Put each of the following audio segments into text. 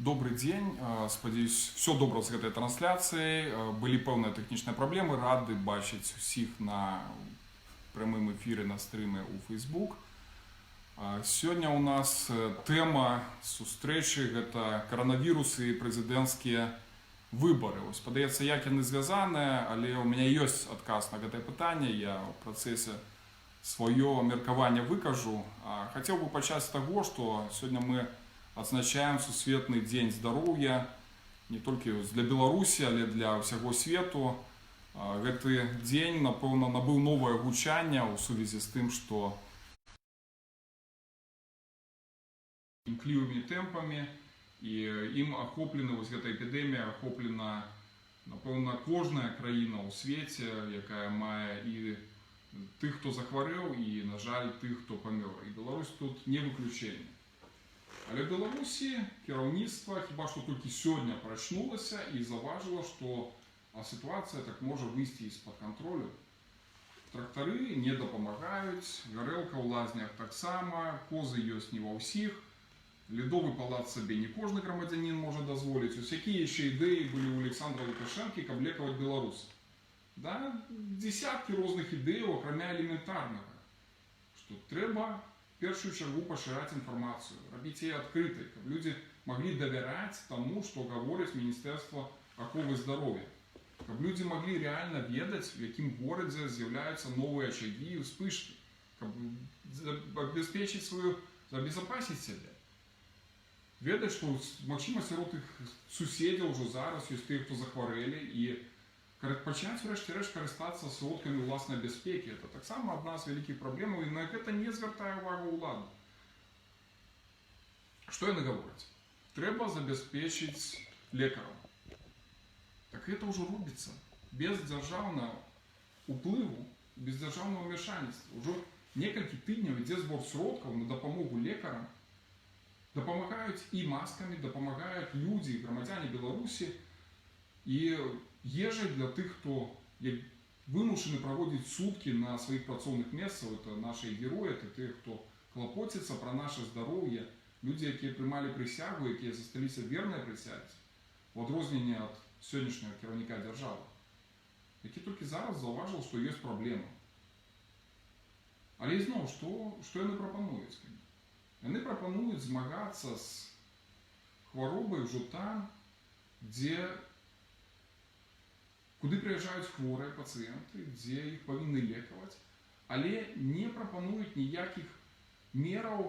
Добрый дзень, спадзяюсь, все добра з гэтай трансляцыяй. Былі пэўныя тэхнічныя праблемы, рады бачыць усіх на прямым эфіры на стрыме ў Facebook. Сёння ў нас тэма сустрэчы гэта каранавірусы і прэзідэнцкія выбары. Вось падаецца, як яны звязаныя, але ў мяне ёсць адказ на гэтае пытанне, я ў працэсе сваё меркаванне выкажу. Хацеў бы пачаць з таго, што сёння мы адзначаем сусветны дзень здароўя не толькі для Беларусі, але для ўсяго свету. Гэты дзень, напэўна, набыў новае гучанне ў сувязі з тым, што імклівымі тэмпамі і ім ахоплена вось гэта эпідэмія, ахоплена, напэўна, кожная краіна ў свеце, якая мае і тых, хто захварэў, і, на жаль, тых, хто памёр. І Беларусь тут не выключэнне. Але в Беларусі кіраўніцтва хіба што толькі сёння прачнулася і заўважыла, што сітуацыя так можа выйсці з-пад кантролю. Трактары не дапамагаюць, гарэлка ў лазнях таксама, козы ёсць не ва ўсіх, ледовы палац сабе не кожны грамадзянін можа дазволіць. Ось якія яшчэ ідэі былі ў Александра Лукашэнкі, каб лекаваць беларусаў. Да? Дзесяткі розных ідэяў, акрамя элементарнага, што трэба в першую чаргу пашыраць інфармацыю, рабіць яе адкрытай, каб людзі маглі давяраць таму, што гаворыць Міністэрства аховы здароўя. Каб людзі маглі рэальна ведаць, у якім горадзе з'яўляюцца новыя ачагі і ўспышкі, каб абеспечыць сваю, забезапасіць сябе. Ведаць, што, магчыма, сярод іх суседзяў ўжо зараз ёсць тыя, хто захварэлі, і пачаць, урэшце-рэшт, карыстацца сродкамі ўласнай бяспекі. Это таксама адна з вялікіх праблемаў, і на гэта не звяртае ўвагу ўлада. Што яны гавораць? Трэба забяспечыць лекараў. Так гэта ўжо робіцца. Без дзяржаўнага ўплыву, без дзяржаўнага ўмяшальніцтва. Ужо некалькі тыдняў ідзе збор сродкаў на дапамогу лекарам. Дапамагаюць і маскамі, дапамагаюць людзі, грамадзяне Беларусі, і ежай для тых, хто вымушаны праводзіць суткі на сваіх працоўных месцах. Это наши героі, это тыя, хто клапоціцца пра наше здароўе, людзі, якія прымалі прысягу, якія засталіся верныя прысязе, у адрозненне ад сённяшняга кіраўніка дзяржавы, які толькі зараз заўважыў, што ёсць праблема. Але ізноў, што яны прапануюць? Яны прапануюць змагацца з хваробай ўжо там, куды прыязджаюць хворыя пацыенты, дзе іх павінны лекаваць, але не прапануюць ніякіх мераў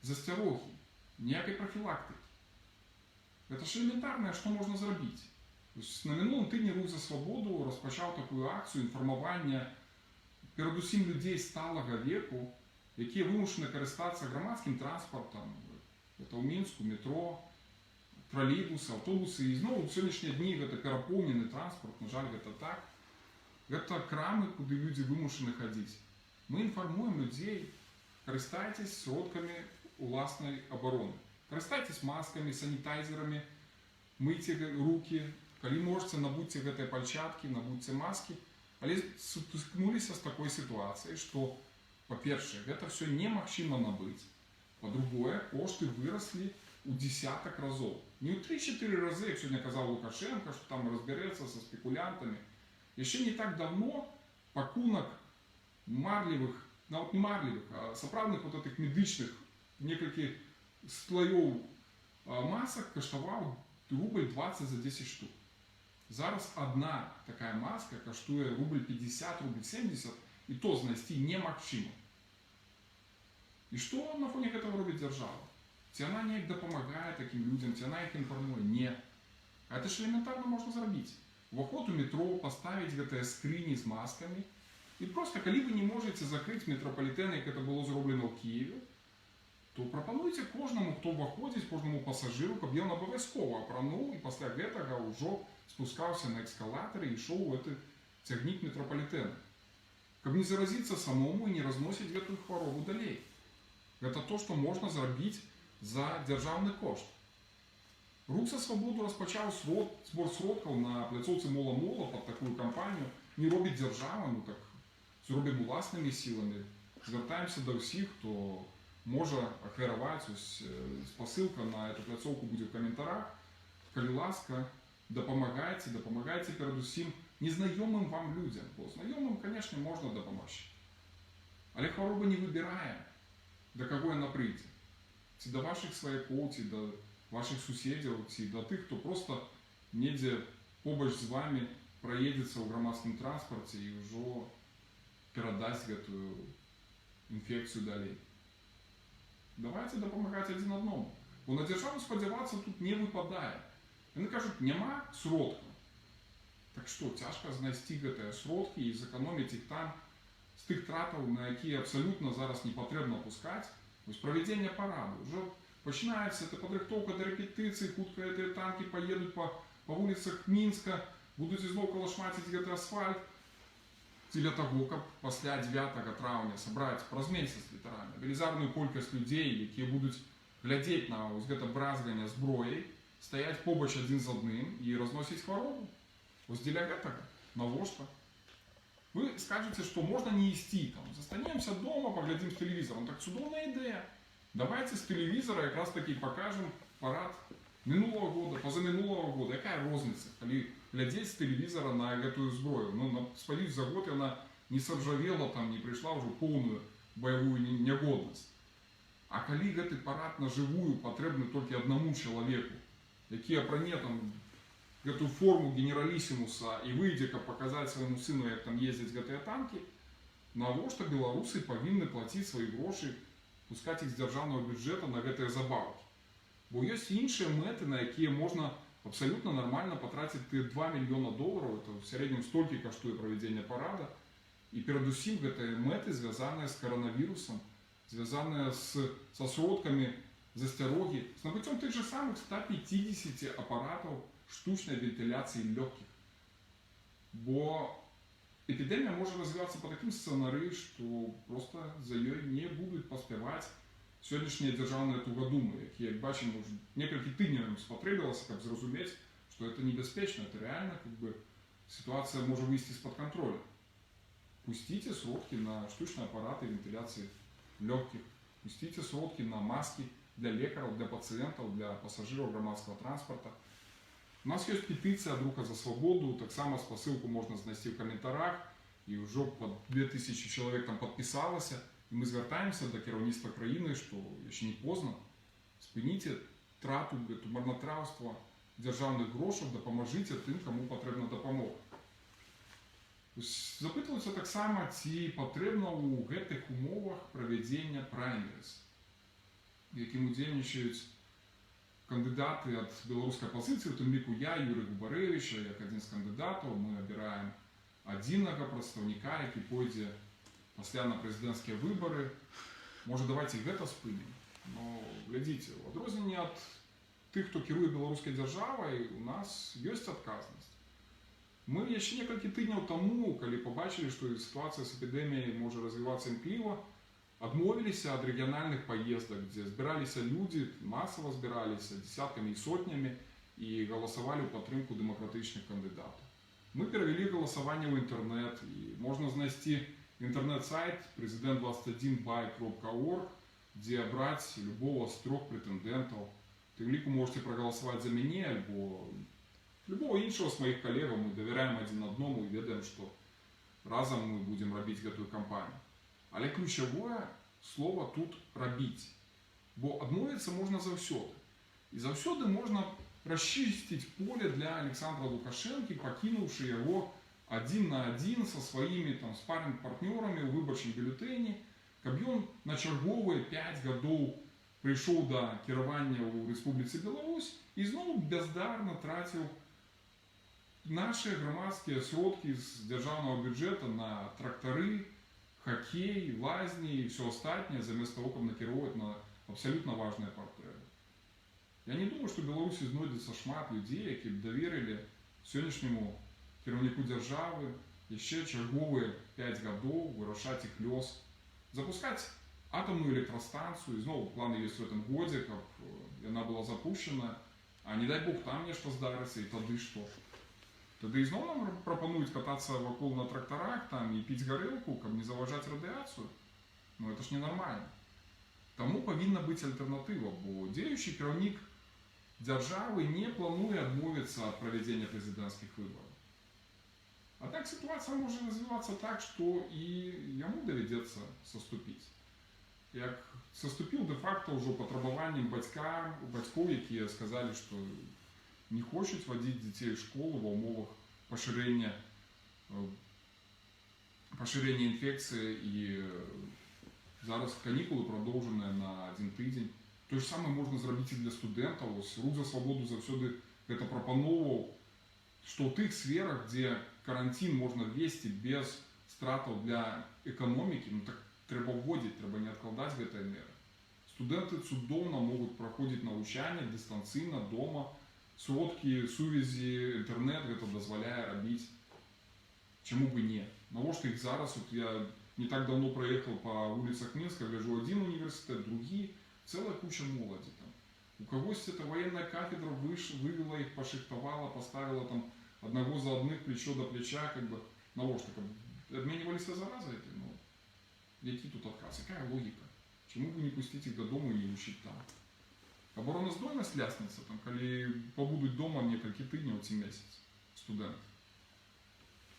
засцярогі, ніякай прафілактыкі. Гэта ж элементарнае, што можна зрабіць. На мінулым тыдні Рух за свабоду распачаў такую акцыю інфармавання перадусім людзей сталага веку, якія вымушаны карыстацца грамадскім транспартам. Это ў Мінску метро, тралейбусы, аўтобусы, і зноў у сённяшнія дні гэта перапоўнены транспарт, на жаль, гэта так. Гэта крамы, куды людзі вымушаны хадзіць. Мы інфармуем людзей, карыстайцесь сродкамі уласнай абароны. Карыстайцесь маскамі, санітайзерамі, мыйце рукі, калі можаце, набудзьце гэтыя пальчаткі, набудзьце маскі. Але сутыкнуліся з такой сітуацыяй, што, па-першае, гэта все немагчыма набыць. Па-другое, кошты выраслі у десятак разоў. Не ў 3-4 разы, як сёння казаў Лукашенко, што там разбярэцца са спекулянтамі. Яшчэ не так давно пакунак марлевых, нават не марлевых, а сапраўдных вот этих медычных некалькі слаёў масак каштаваў рубль 20 за 10 штук. Зараз адна такая маска каштуе рубль 50, рубль 70, і то знайсці немагчыма. І што на фоне гэтага робіць дзяржава? Ці яна неяк дапамагае такім людзям, ці яна іх інфармуе? Не. А это ж элементарна можна зрабіць. Уваход у метро, паставіць гэтыя скрыні з маскамі. І проста, калі вы не можаце закрыць метрапалітэн, як это было зроблена ў Кіеве, то прапануйце кожнаму, хто ўваходзіць, кожнаму пасажыру, каб ён абавязкова апрануў і пасля гэтага ўжо спускаўся на эскалатары і ішоў у гэты цягнік метрапалітэна. Каб не заразіцца самому і не разносіць гэтую хваробу далей. Гэта то, што можна зрабіць за дзяржаўны кошт. Рух за свабоду распачаў збор сродкаў на пляцоўцы Мола-Мола пад такую кампанію. Не робіць дзяржава, ну так зробім уласнымі сіламі. Звяртаемся да ўсіх, хто можа ахвяраваць. Спасылка на эту пляцоўку будзе ў каментарах. калі ласка, дапамагайце перадусім незнаёмым вам людзям, бо знаёмым, канешне, можна дапамагчы. Але хвароба не выбірае, да каго яна прыйдзе. Ці да вашых сваякоў, ці да вашых суседзяў, ці да тых, хто проста недзе побач з вамі праедзецца ў грамадскім транспарце і ўжо перадасць гэтую інфекцыю далей. Давайце дапамагаць адзін аднаму. Бо на дзяржаву спадзявацца тут не выпадае. Яны кажуць, няма сродкаў. Так што, цяжка знайсці гэтыя сродкі і зэканоміць іх там з тых тратаў, на якія абсалютна зараз не патрэбна пускаць. Вось правядзенне параду. Ужо пачынаецца эта падрыхтоўка да рэпетыцыі, хутка гэтыя танкі паедуць па вуліцах Мінска, будуць ізноў калашмаціць гэты асфальт. Дзеля таго, каб пасля 9 траўня сабраць праз месяц літаральна велізарную колькасць людзей, якія будуць глядзець на вось гэта бразганне зброяй, стаяць побач адзін з адным і разносіць хваробу. Вось дзеля гэтага. Навошта? Вы скажаце, што можна не ісці там. Застанемся дома, паглядзім з тэлевізарам. Так цудоўная ідэя. Давайце з тэлевізара якраз такі пакажам парад мінулого года, пазамінулого года. Якая розніца, калі глядзець з тэлевізара на гэтую зброю? Ну, спадзяюсь, за год яна не саржавела, там, не прыйшла ўжо поўную баявую нягоднасць. А калі гэты парад на жывую патрэбны толькі аднаму чалавеку, які апране там гэтую форму генералісімуса і выйдзе, каб паказаць свайму сыну, як там ездзяць гэтыя танкі, навошта беларусы павінны плаціць свае грошы, пускаць іх з дзяржаўнага бюджэта на гэтыя забаўкі? Бо ёсць іншыя мэты, на якія можна абсалютна нармальна патраціць тыя $2 мільёна, это ў сярэднім столькі каштуе правядзенне парада, і перадусім гэтыя мэты звязаныя з каранавірусам, звязаныя са сродкамі засцярогі, з набыццём тых же самых 150 апаратаў штучнай вентыляцыі лёгкіх. Бо эпідэмія можа развівацца па такім сцэнарыі, што проста за ёй не будуць паспяваць сённяшнія дзяржаўныя тугадумы, якія, як бачым, уже некалькі тыдняў ім спатрэбілася, каб зразумець, што это небяспечна, это реально, как бы, ситуация может выйти из-под контроля. Пустите сродки на штучные аппараты вентиляции легких, пустите сродки на маски для лекаров, для пациентов, для пассажиров громадского транспорта. У нас есть петиция «Друга за свободу», так само спасылку можно знайти в комментариях, и уже под 2000 человек там подписалось. И мы звертаемся до кіраўніцтва краіны, что еще не поздно, спыніце трату, эту марнотравство дзяржаўных грошаў, дапамажыце тым, кому патрэбна дапамога. Запытваюцца таксама, ці патрэбна ў гэтых умовах правядзення праймерыз, якім удзельнічаюць кандыдаты ад беларускай апазіцыі, у тым ліку я, Юрый Губарэвіч, як адзін з кандыдатаў, мы абіраем адзінага прадстаўніка, які пойдзе пасля на прэзідэнцкія выбары. Можа, давайце гэта спынім. Но, глядзіце, у адрозненне ад тых, хто кіруе беларускай дзяржавай, у нас ёсць адказнасць. Мы яшчэ некалькі тыдняў таму, калі пабачылі, што сітуацыя з эпідэміяй можа развівацца імкліва, адмовіліся ад рэгіянальных паездак, дзе збіраліся людзі, масава збіраліся дзесяткамі і сотнямі і галасавалі ў падтрымку дэмакратычных кандыдатаў. Мы перавялі галасаванне ў інтэрнэт, і можна знайсці інтэрнэт-сайт president21by.org, дзе абраць любого з 3 прэтэндэнтаў. Тым ліку можете прагаласаваць за мяне альбо любого іншого з маіх калегаў. Мы давяраем адзін аднаму і ведаем, што разам мы будзем рабіць гэтую кампанію. Але ключавое слово тут рабіць. Бо адмовіцца можна заўсёды. І заўсёды можна расчысціць поле для Александра Лукашэнкі, пакінуўшы яго адзін на адзін са сваімі спарринг-партнёрамі ў выбарчым бюлетэні, каб ён на чарговыя 5 гадоў прыйшоў да кіравання ў Рэспубліцы Беларусь і зноў бяздарна траціў нашыя грамадскія сродкі з дзяржаўнага бюджэта на трактары, хакей, лазні і ўсё астатняе, замест таго, каб накіроўваць на абсалютна важныя партрэты. Я не думаю, што ў Беларусі знойдзецца шмат людзей, які б даверылі сённяшняму кіраўніку дзяржавы яшчэ чарговыя 5 гадоў вырашаць іх лёс, запускаць атомную электрастанцыю, і зноў планы ёсць у гэтым годзе, каб яна была запущена, а не дай бог там нешта здарыцца, і тады што? Тады ізноў нам прапануюць катацца вакол на трактарах там і піць гарэлку, каб не заважаць радыяцыю. Ну это ж ненармальна. Таму павінна быць альтэрнатыва, бо дзеючы кіраўнік дзяржавы не плануе адмовіцца ад правядзення прэзідэнцкіх выбараў. Аднак сітуацыя можа развівацца так, што і яму давядзецца саступіць. Як саступіў дэ-факта ўжо патрабаваннем бацькоў, якія сказалі, што не хочуць вадзіць дзяцей у школу ва ўмовах пашырэння інфекцыі, і зараз канікулы прадоўжаныя на 1 тыдзень. То ж самае можна зрабіць і для студэнтаў. Рух за свабоду заўсёды гэта прапаноўваў, што ў тых сферах, дзе каранцін можна ввесці без стратаў для эканомікі, так трэба вводзіць, трэба не адкладаць гэтыя меры. Студэнты цудоўна могуць праходзіць навучанне дыстанцыйна дома, сродкі сувязі, інтэрнэт гэта дазваляе рабіць. Чаму бы не? Навошта іх зараз? Я не так давно праехаў па вуліцах Мінска, гляджу адзін універсітэт, другі, цэлая куча моладзі там. У кагосьці это военная кафедра вывела іх, пашыхтавала, поставила там аднаго за адных плечо да плеча, как бы, навошта, каб абменьваліся заразай этой, ну, які тут адказ, якая логіка? Чаму бы не пусціць іх дадому і не вучыць там? Абароназдольнасць ляснецца, там, калі пабудуць дома некалькі тыдняў ці месяц студэнты.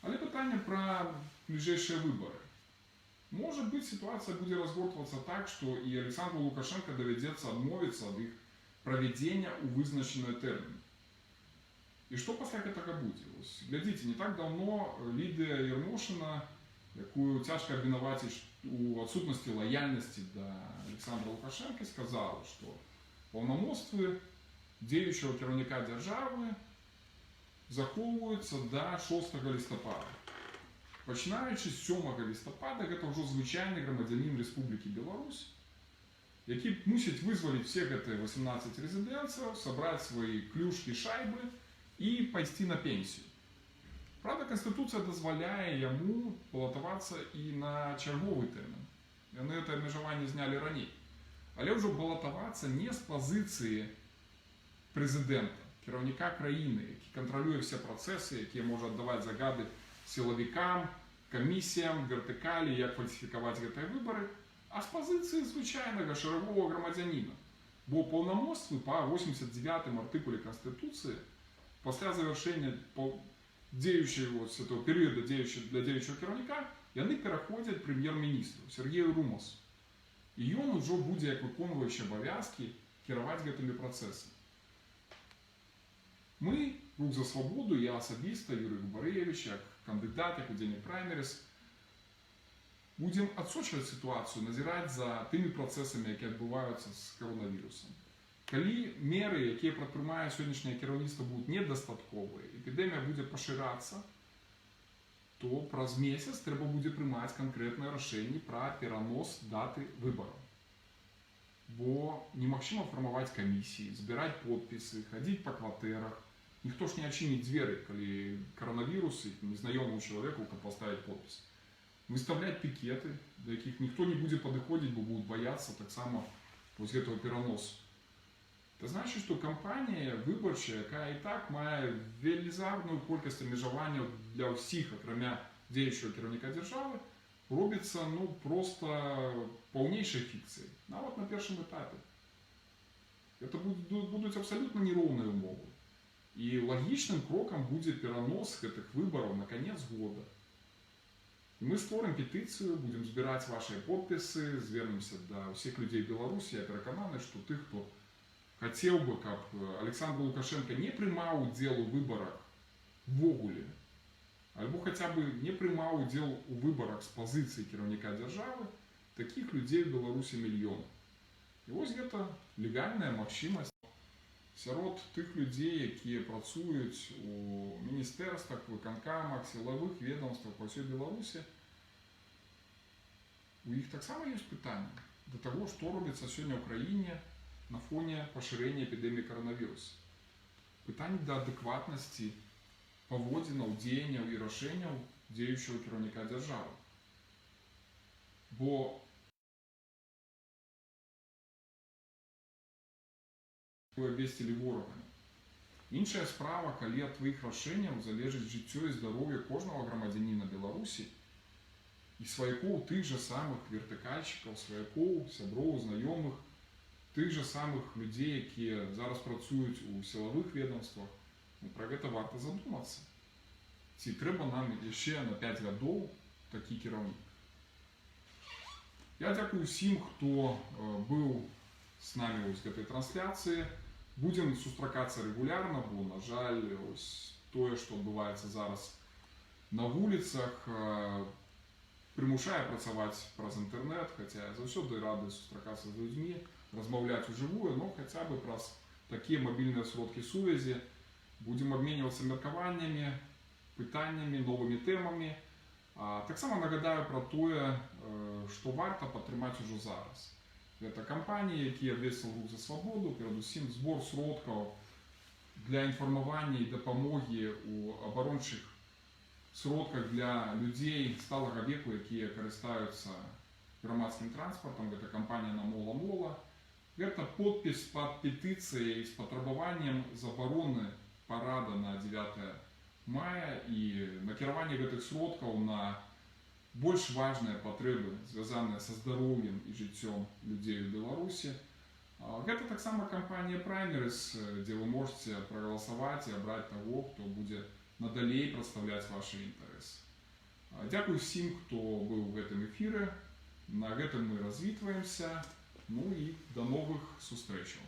Але пытанне пра бліжэйшыя выбары. Можа быць, сітуацыя будзе разгортвацца так, што і Александру Лукашенко давядзецца адмовіцца ад іх правядзення ў вызначаныя тэрміны. І што пасля гэтага будзе? Глядзіце, не так даўно Лідыя Ярмошына, якую цяжка абвінаваціць у адсутнасці лаяльнасці да Александра Лукашенко, сказала, што паўнамоцтвы дзеючага кіраўніка дзяржавы захоўваюцца да 6 лістапада. Пачынаючы з 7 лістапада, гэта ўжо звычайны грамадзянін Рэспублікі Беларусь, які мусіць вызваліць все гэтыя 18 рэзідэнцыяў, сабраць свае клюшкі, шайбы і пайсці на пенсію. Правда, Канстытуцыя дазваляе яму балатавацца і на чарговы тэрмін. Яны гэта абмежаванне знялі раней. Але ўжо балатавацца не з пазіцыі прэзідэнта, кіраўніка краіны, які кантралюе все працэсы, якія можа аддаваць загады сілавікам, камісіям, вертыкалі, як фальсіфікаваць гэтыя выбары, а з пазіцыі звычайнага шаравога грамадзяніна. Бо паўнамоцтвы па 89-м артыкуле Канстытуцыі пасля завяршэння дзеючага перыяда для дзеючага кіраўніка яны пераходзяць прэм'ер-міністру Сергею Румасу. І ён ужо будзе, як выконваючы абавязкі, кіраваць гэтымі працэсамі. Мы, Рух за свабоду, я асабіста, Юрый Губарэвіч, як кандыдат, як удзельнік праймерыз, будзем адсочваць сітуацыю, назіраць за тымі працэсамі, якія адбываюцца з каронавірусам. Калі меры, якія прадпрымае сённяшняе кіраўніцтва, будуць недастатковыя, эпідэмія будзе пашырацца, то праз месяц трэба будзе прымаць канкрэтныя рашэнні пра перанос даты выбараў. Бо немагчыма фармаваць камісіі, збіраць подпісы, хадзіць па кватэрах. Ніхто ж не адчыніць дзверы, калі каранавірус і незнаёмаму чалавеку, каб паставіць подпіс. Выставляць пікеты, да якіх ніхто не будзе падыходзіць, бо будуць баяцца таксама вось гэтага пераносу. Это значыць, што кампанія выбарчая, якая і так мае велізарную колькасць абмежаванняў для ўсіх, акрамя дзеючага кіраўніка дзяржавы, робіцца проста паўнейшай фікцыяй, нават на першым этапе. Это будуць абсалютна нероўныя умовы. І лагічным крокам будзе перанос гэтых выбараў на канец года. І мы створым петыцыю, будзем збіраць вашыя подпісы, звернемся да ўсіх людзей Беларусі. Я перакананы, што тых, хто хацеў бы, каб Александр Лукашенко не прымаў удзел у выбарах ввогуле, альбо хаця бы не прымаў удзел у выбарах з пазіцыі кіраўніка дзяржавы, такіх людзей у Беларусі мільёны. І вось гэта легальная магчымасць сярод тых людзей, якія працуюць у міністэрствах, выканкамах, сілавых ведомствах па ўсёй Беларусі. У іх таксама ёсць пытанне да таго, што робіцца сёння ў краіне на фоне пашырэння эпідэміі каранавіруса. Пытанне да адэкватнасці паводзінаў, дзеянняў і рашэнняў дзеючага кіраўніка дзяржавы. Бо абвесцілі ворагамі. Іншая справа, калі ад тваіх рашэнняў залежыць жыццё і здароўе кожнага грамадзяніна Беларусі і сваякоў тых жа самых вертыкальшчыкаў, сваякоў, сяброў, знаёмых, тых жа самых людзей, якія зараз працуюць у сілавых ведомствах. Пра гэта варта задумацца. Ці трэба нам яшчэ на 5 гадоў такі кіраўнік? Я дзякую ўсім, хто быў з намі ў гэтай трансляцыі. Будзем сустракацца рэгулярна, бо, на жаль, тое, што адбываецца зараз на вуліцах, прымушае працаваць праз інтэрнэт, хаця я заўсёды рады сустракацца з людзьмі, размаўляць ужывую, но хаця бы праз такія мабільныя сродкі сувязі будзем абменьвацца меркаваннямі, пытаннямі, новымі тэмамі. Таксама нагадаю пра тое, што варта падтрымаць ужо зараз. Гэта кампаніі, якія абвесціў рух за свабоду, перадусім збор сродкаў для інфармавання і дапамогі ў абарончых сродках для людзей сталага веку, якія карыстаюцца грамадскім транспартам. Гэта кампанія «Намола-мола». Гэта подпіс пад петыцыяй з патрабаваннем забароны парада на 9 мая і накіраванне гэтых сродкаў на больш важныя патрэбы, звязаныя са здароўем і жыццём людзей у Беларусі. Гэта таксама кампанія «Праймерис», дзе вы можете прагаласаваць і абраць таго, хто будзе надалей прадстаўляць вашы інтарэсы. Дзякую ўсім, хто быў у гэтым эфіры. На гэтым мы развітваемся. Ну і да новых сустрэчаў.